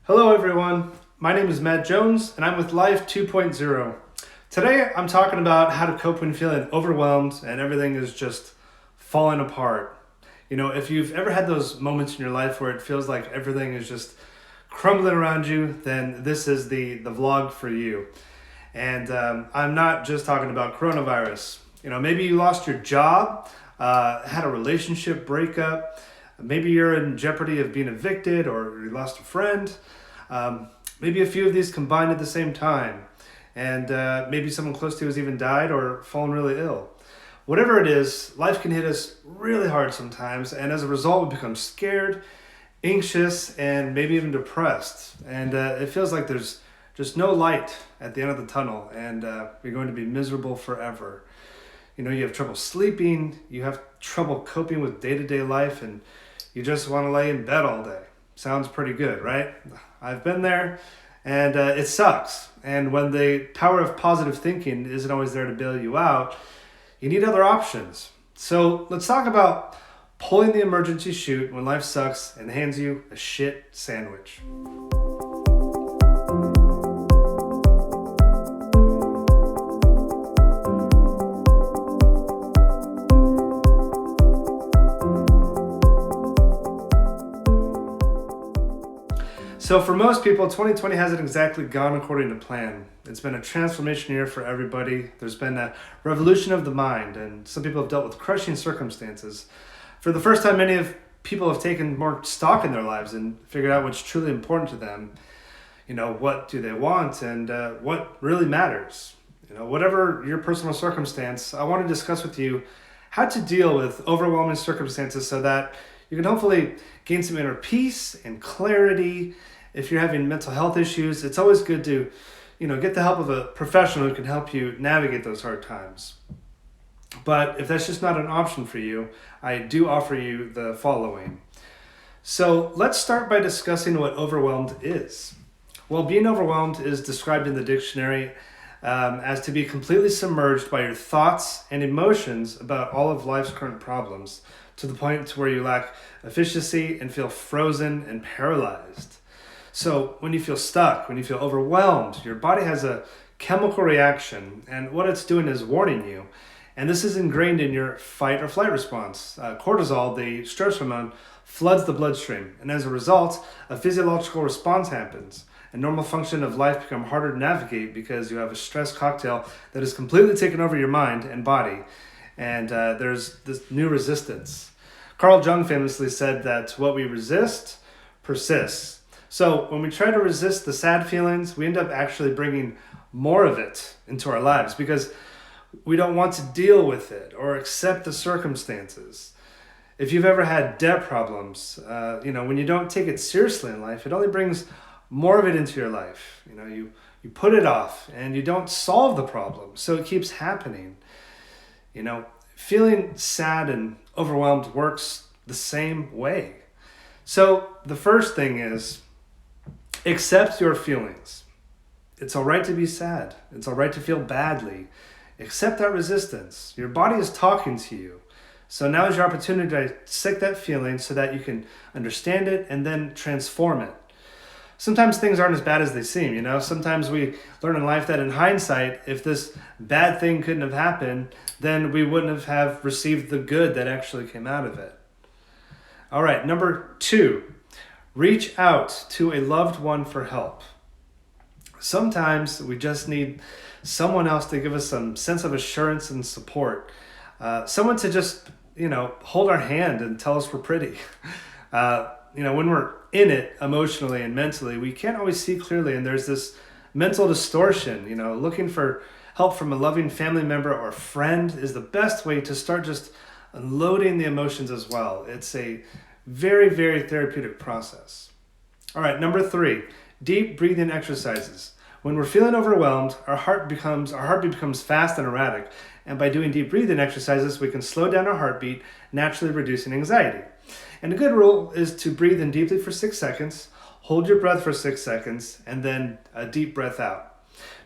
Hello everyone, my name is Matt Jones and I'm with Life 2.0. Today I'm talking about how to cope when feeling overwhelmed and everything is just falling apart. You know, if you've ever had those moments in your life where it feels like everything is just crumbling around you, then this is the vlog for you. And I'm not just talking about coronavirus. You know, maybe you lost your job, had a relationship breakup, maybe you're in jeopardy of being evicted or you lost a friend. Maybe a few of these combined at the same time. And maybe someone close to you has even died or fallen really ill. Whatever it is, life can hit us really hard sometimes. And as a result, we become scared, anxious, and maybe even depressed. And it feels like there's just no light at the end of the tunnel. And you're going to be miserable forever. You know, you have trouble sleeping. You have trouble coping with day-to-day life. And you just want to lay in bed all day. Sounds pretty good, right? I've been there, and it sucks. And when the power of positive thinking isn't always there to bail you out, you need other options. So let's talk about pulling the emergency chute when life sucks and hands you a shit sandwich. So for most people, 2020 hasn't exactly gone according to plan. It's been a transformation year for everybody. There's been a revolution of the mind, and some people have dealt with crushing circumstances. For the first time, many of people have taken more stock in their lives and figured out what's truly important to them. You know, what do they want and what really matters. You know, whatever your personal circumstance, I want to discuss with you how to deal with overwhelming circumstances so that you can hopefully gain some inner peace and clarity. If you're having mental health issues, it's always good to, get the help of a professional who can help you navigate those hard times. But if that's just not an option for you, I do offer you the following. So let's start by discussing what overwhelmed is. Well, being overwhelmed is described in the dictionary as to be completely submerged by your thoughts and emotions about all of life's current problems, to the point to where you lack efficiency and feel frozen and paralyzed. So when you feel stuck, when you feel overwhelmed, your body has a chemical reaction, and what it's doing is warning you. And this is ingrained in your fight or flight response. Cortisol, the stress hormone, floods the bloodstream, and as a result, a physiological response happens. And normal function of life become harder to navigate because you have a stress cocktail that has completely taken over your mind and body. And there's this new resistance. Carl Jung famously said that what we resist persists. So when we try to resist the sad feelings, we end up actually bringing more of it into our lives because we don't want to deal with it or accept the circumstances. If you've ever had debt problems, when you don't take it seriously in life, it only brings more of it into your life. You put it off and you don't solve the problem, so it keeps happening. Feeling sad and overwhelmed works the same way. So the first thing is accept your feelings. It's all right to be sad. It's all right to feel badly. Accept that resistance. Your body is talking to you. So now is your opportunity to dissect that feeling so that you can understand it and then transform it. Sometimes things aren't as bad as they seem, Sometimes we learn in life that in hindsight, if this bad thing couldn't have happened, then we wouldn't have received the good that actually came out of it. All right, number 2, reach out to a loved one for help. Sometimes we just need someone else to give us some sense of assurance and support. Someone to just, hold our hand and tell us we're pretty. When we're in it emotionally and mentally, we can't always see clearly, and there's this mental distortion. Looking for help from a loving family member or friend is the best way to start just unloading the emotions as well. It's a very, very therapeutic process. All right, number 3, deep breathing exercises. When we're feeling overwhelmed, our heartbeat becomes fast and erratic, and by doing deep breathing exercises, we can slow down our heartbeat, naturally reducing anxiety. And a good rule is to breathe in deeply for 6 seconds, hold your breath for 6 seconds, and then a deep breath out.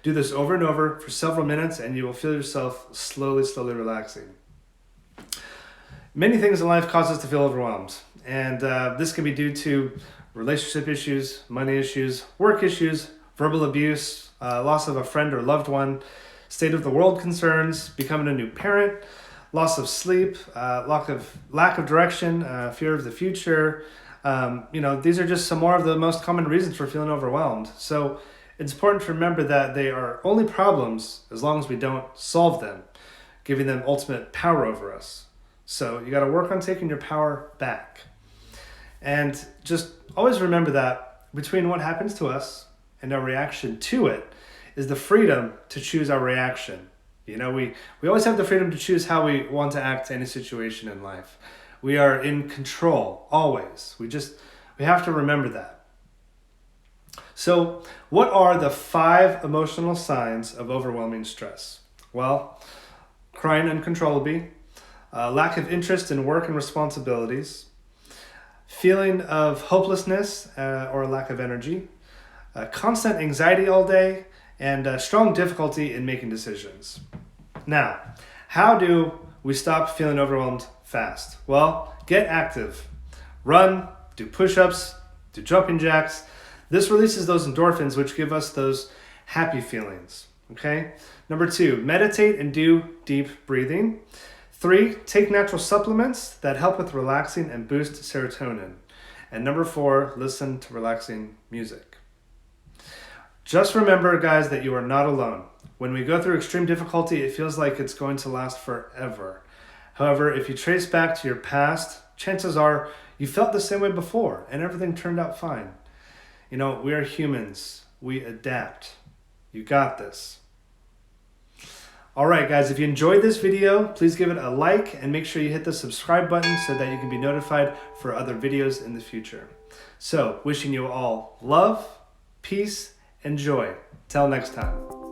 Do this over and over for several minutes, and you will feel yourself slowly relaxing. Many things in life cause us to feel overwhelmed, and this can be due to relationship issues, money issues, work issues, verbal abuse, loss of a friend or loved one, state of the world concerns, becoming a new parent, loss of sleep, lack of direction, fear of the future. These are just some more of the most common reasons for feeling overwhelmed. So it's important to remember that they are only problems as long as we don't solve them, giving them ultimate power over us. So you got to work on taking your power back. And just always remember that between what happens to us and our reaction to it is the freedom to choose our reaction. We always have the freedom to choose how we want to act to any situation in life. We are in control, always. We have to remember that. So, what are the 5 emotional signs of overwhelming stress? Well, crying uncontrollably, lack of interest in work and responsibilities, feeling of hopelessness or lack of energy, constant anxiety all day, and strong difficulty in making decisions. Now, how do we stop feeling overwhelmed fast? Well, get active. Run, do push-ups, do jumping jacks. This releases those endorphins, which give us those happy feelings. Okay? Number 2, meditate and do deep breathing. 3, take natural supplements that help with relaxing and boost serotonin. And number 4, listen to relaxing music. Just remember, guys, that you are not alone. When we go through extreme difficulty, it feels like it's going to last forever. However, if you trace back to your past, chances are you felt the same way before and everything turned out fine. We are humans. We adapt. You got this. All right, guys, if you enjoyed this video, please give it a like and make sure you hit the subscribe button so that you can be notified for other videos in the future. So, wishing you all love, peace, and joy. Till next time.